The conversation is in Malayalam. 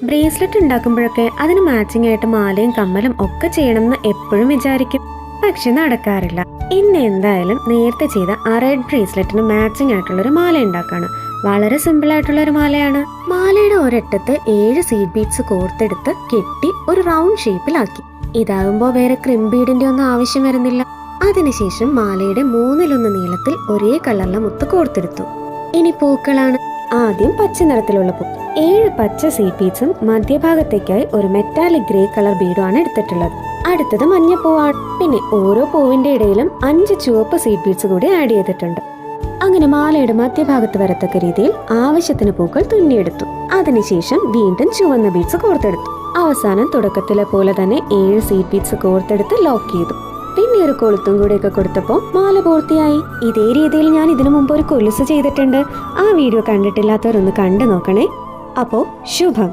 ബ്രേസ്ലെറ്റ് ഉണ്ടാക്കുമ്പോഴൊക്കെ അതിന് മാച്ചിങ് ആയിട്ട് മാലയും കമ്മലും ഒക്കെ ചെയ്യണമെന്ന് എപ്പോഴും വിചാരിക്കും, പക്ഷെ നടക്കാറില്ല. ഇന്ന് എന്തായാലും നേരത്തെ ചെയ്ത ആ റെഡ് ബ്രേസ്ലെറ്റിന് മാച്ചിങ് ആയിട്ടുള്ള ഒരു മാല ഉണ്ടാക്കാണ്. വളരെ സിമ്പിൾ ആയിട്ടുള്ള ഒരു മാലയാണ്. മാലയുടെ ഒരറ്റത്ത് 7 സീഡ് ബീഡ്സ് കോർത്തെടുത്ത് കെട്ടി ഒരു റൗണ്ട് ഷേപ്പിലാക്കി. ഇതാകുമ്പോ വേറെ ക്രിംബീഡിന്റെ ഒന്നും ആവശ്യം വരുന്നില്ല. അതിനുശേഷം മാലയുടെ 1/3 നീളത്തിൽ ഒരേ കളറിലെ മുത്ത് കോർത്തെടുത്തു. ഇനി പൂക്കളാണ്. ആദ്യം പച്ച നിറത്തിലുള്ള പൂ. 7 പച്ച സീഡ് ബീഡ്സും മധ്യഭാഗത്തേക്കായി ഒരു മെറ്റാലിക് ഗ്രേ കളർ ബീഡുമാണ് എടുത്തിട്ടുള്ളത്. അടുത്തത് മഞ്ഞപ്പൂവാണ്. പിന്നെ ഓരോ പൂവിന്റെ ഇടയിലും 5 ചുവപ്പ് സീഡ് ബീഡ്സ് കൂടി ആഡ് ചെയ്തിട്ടുണ്ട്. അങ്ങനെ മാലയുടെ മധ്യഭാഗത്ത് വരത്തക്ക രീതിയിൽ ആവശ്യത്തിന് പൂക്കൾ തുന്നിയെടുത്തു. അതിനുശേഷം വീണ്ടും ചുവന്ന ബീഡ്സ് കോർത്തെടുത്തു. അവസാനം തുടക്കത്തിലെ പോലെ തന്നെ 7 സീഡ് ബീഡ്സ് കോർത്തെടുത്ത് ലോക്ക് ചെയ്തു. പിന്നെ ഒരു കൊളുത്തും കൂടെയൊക്കെ കൊടുത്തപ്പോൾ മാല പൂർത്തിയായി. ഇതേ രീതിയിൽ ഞാൻ ഇതിനു മുമ്പ് ഒരു കൊലുസ് ചെയ്തിട്ടുണ്ട്. ആ വീഡിയോ കണ്ടിട്ടില്ലാത്തവരൊന്ന് കണ്ടു നോക്കണേ. അപ്പോ ശുഭം.